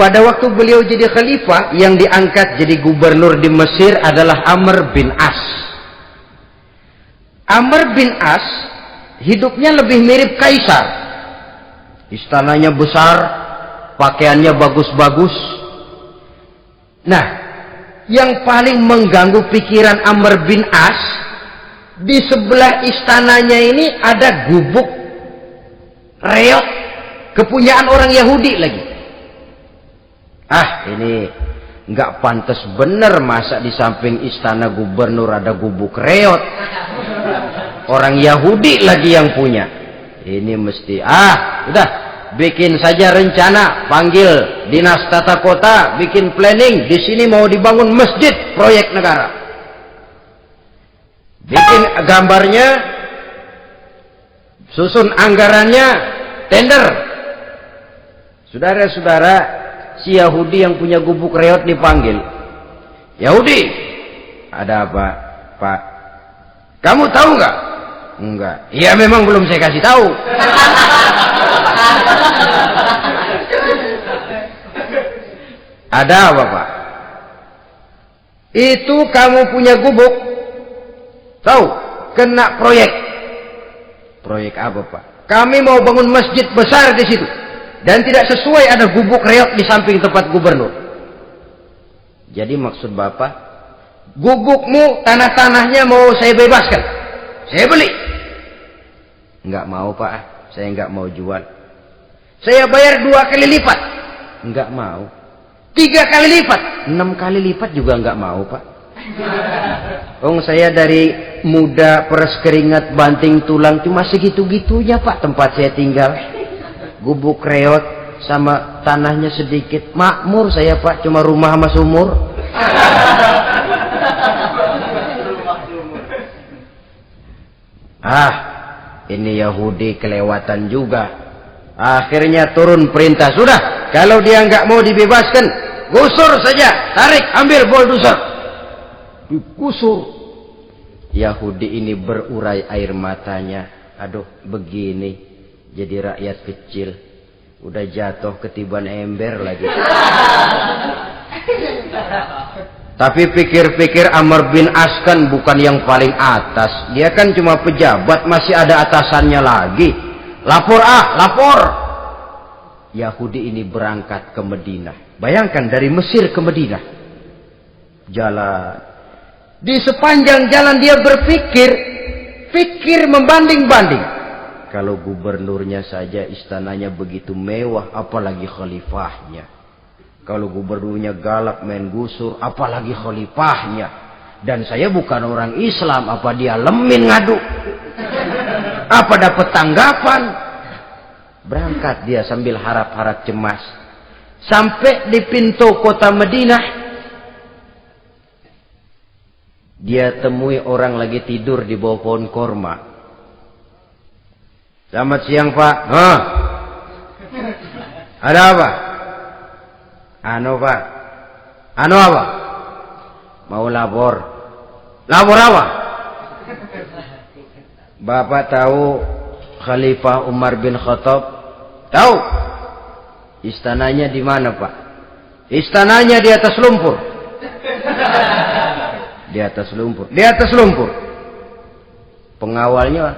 Pada waktu beliau jadi khalifah, yang diangkat jadi gubernur di Mesir adalah Amr bin As. Amr bin As hidupnya lebih mirip kaisar. Istananya besar, pakaiannya bagus-bagus. Nah, yang paling mengganggu pikiran Amr bin As, di sebelah istananya ini ada gubuk reok kepunyaan orang Yahudi lagi. Ini nggak pantas bener, masa di samping istana gubernur ada gubuk reot. Orang Yahudi lagi yang punya. Ini mesti udah bikin saja rencana, panggil dinas tata kota, bikin planning. Di sini mau dibangun masjid proyek negara. Bikin gambarnya, susun anggarannya, tender. Saudara-saudara, si Yahudi yang punya gubuk reot dipanggil. Yahudi, ada apa, Pak? Kamu tahu nggak? Enggak. Iya, memang belum saya kasih tahu. Ada apa, Pak? Itu kamu punya gubuk, tahu? Kena proyek. Proyek apa, Pak? Kami mau bangun masjid besar di situ. Dan tidak sesuai ada gubuk reok di samping tempat gubernur. Jadi maksud Bapak, gubukmu, tanah-tanahnya mau saya bebaskan, saya beli. Enggak mau, Pak, saya enggak mau jual. Saya bayar 2 kali lipat. Enggak mau. 3 kali lipat, 6 kali lipat juga enggak mau, Pak. Saya dari muda peres keringat banting tulang cuma segitu-gitunya, Pak, tempat saya tinggal. Gubuk reot sama tanahnya sedikit, makmur saya, Pak, cuma rumah sama sumur. Ini Yahudi kelewatan juga. Akhirnya turun perintah, sudah, kalau dia nggak mau dibebaskan, gusur saja, tarik, ambil bulldozer, digusur. Yahudi ini berurai air matanya. Aduh, begini jadi rakyat kecil, udah jatuh ketiban ember lagi. Tapi pikir-pikir Amr bin As kan bukan yang paling atas, dia kan cuma pejabat, masih ada atasannya lagi. Lapor, lapor. Yahudi ini berangkat ke Madinah. Bayangkan dari Mesir ke Madinah, jalan. Di sepanjang jalan dia berpikir membanding-banding. Kalau gubernurnya saja istananya begitu mewah, apalagi khalifahnya. Kalau gubernurnya galak main gusur, apalagi khalifahnya. Dan saya bukan orang Islam, apa dia lemin ngadu? Apa dapat tanggapan? Berangkat dia sambil harap-harap cemas. Sampai di pintu kota Madinah, dia temui orang lagi tidur di bawah pohon korma. Selamat siang, Pak. Ada apa? Pak. Apa? Mau lapor. Lapor apa? Bapak tahu Khalifah Umar bin Khattab? Tahu? Istananya di mana, Pak? Istananya di atas lumpur. Di atas lumpur. Di atas lumpur. Pengawalnya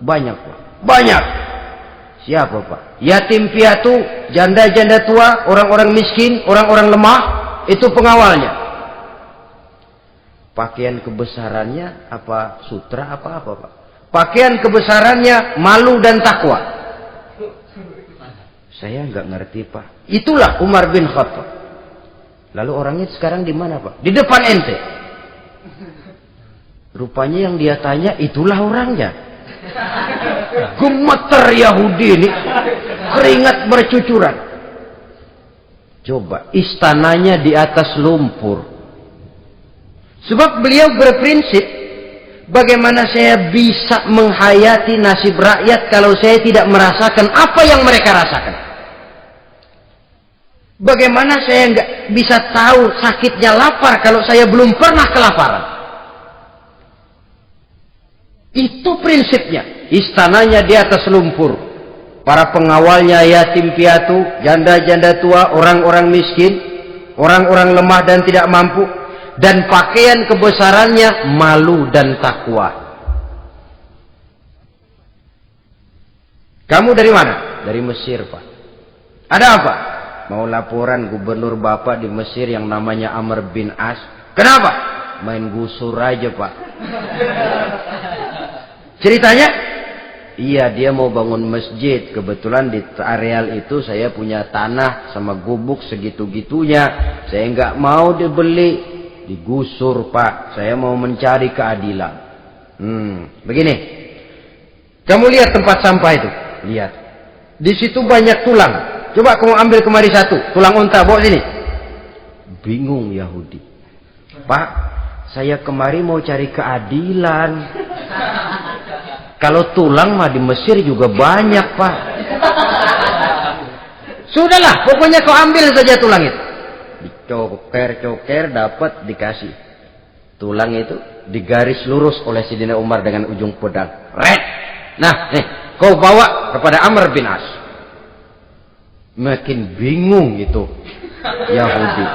banyak, Pak. Banyak. Siapa, Pak? Yatim piatu, janda-janda tua, orang-orang miskin, orang-orang lemah, itu pengawalnya. Pakaian kebesarannya apa sutra apa, Pak? Pakaian kebesarannya malu dan takwa. Saya nggak ngerti, Pak. Itulah Umar bin Khattab. Lalu orangnya sekarang di mana, Pak? Di depan ente. Rupanya yang dia tanya itulah orangnya. Gemeter Yahudi ini, keringat bercucuran. Coba, istananya di atas lumpur. Sebab beliau berprinsip, bagaimana saya bisa menghayati nasib rakyat kalau saya tidak merasakan apa yang mereka rasakan? Bagaimana saya nggak bisa tahu sakitnya lapar kalau saya belum pernah kelaparan? Itu prinsipnya. Istananya di atas lumpur. para pengawalnya yatim piatu, janda-janda tua, orang-orang miskin, orang-orang lemah dan tidak mampu, dan pakaian kebesarannya malu dan takwa. Kamu dari mana? Dari Mesir, Pak. Ada apa? Mau laporan gubernur Bapak di Mesir yang namanya Amr bin As. Kenapa? Main gusur aja, Pak. Ceritanya? Iya, dia mau bangun masjid. Kebetulan di areal itu saya punya tanah sama gubuk segitu-gitunya. Saya nggak mau dibeli, digusur, Pak. Saya mau mencari keadilan. Begini. Kamu lihat tempat sampah itu? Lihat. Di situ banyak tulang. Coba kamu ambil kemari satu, tulang unta, bawa sini. Bingung Yahudi. Pak, saya kemari mau cari keadilan. Kalau tulang mah di Mesir juga banyak, Pak. Sudahlah, pokoknya kau ambil saja tulang itu. Dicoker-coker, dapat, dikasih. Tulang itu digaris lurus oleh Sidina Umar dengan ujung pedang. Red. Nah, nih, kau bawa kepada Amr bin As. Makin bingung itu Yahudi.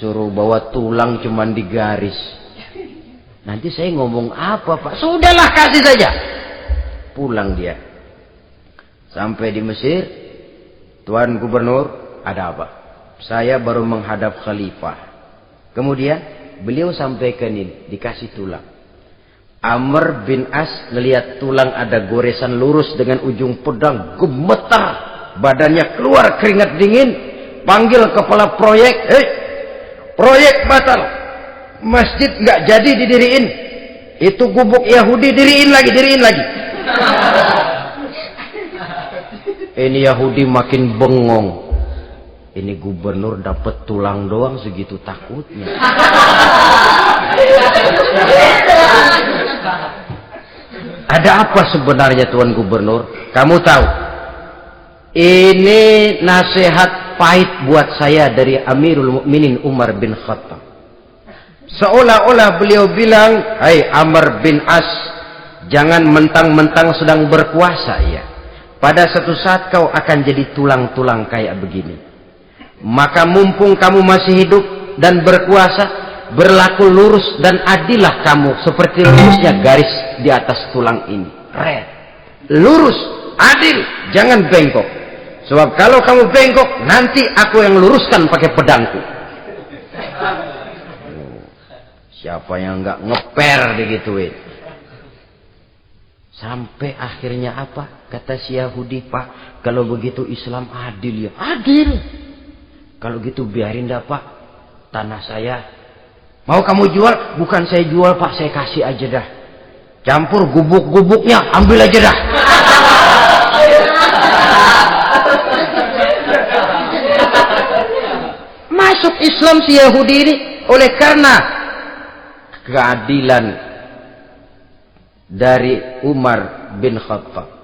Suruh bawa tulang cuman digaris. Nanti saya ngomong apa, Pak? Sudahlah, kasih saja. Pulang dia. Sampai di Mesir. Tuan Gubernur, ada apa? Saya baru menghadap khalifah. Kemudian beliau sampaikan ini, dikasih tulang. Amr bin As melihat tulang ada goresan lurus dengan ujung pedang, gemetar. Badannya keluar keringat dingin. Panggil kepala proyek. Proyek batal. Masjid nggak jadi didiriin. Itu gubuk Yahudi diriin lagi. Ini Yahudi makin bengong. Ini gubernur dapat tulang doang segitu takutnya. Ada apa sebenarnya, Tuan Gubernur? Kamu tahu? Ini nasihat pahit buat saya dari Amirul Mukminin Umar bin Khattab. Seolah-olah beliau bilang, "Hai Amr bin As, jangan mentang-mentang sedang berkuasa ya. Pada suatu saat kau akan jadi tulang-tulang kayak begini. Maka mumpung kamu masih hidup dan berkuasa, berlaku lurus dan adillah kamu seperti lurusnya garis di atas tulang ini. Red. Lurus, adil, jangan bengkok. Sebab kalau kamu bengkok, nanti aku yang luruskan pakai pedangku." Siapa yang nggak ngeper digituin? Sampai akhirnya apa? Kata si Yahudi, "Pak, kalau begitu Islam adil ya." Adil. Kalau gitu biarin dah, Pak. Tanah saya. Mau kamu jual? Bukan saya jual, Pak, saya kasih aja dah. Campur gubuk-gubuknya, ambil aja dah. Masuk Islam si Yahudi ini oleh karena keadilan dari Umar bin Khattab.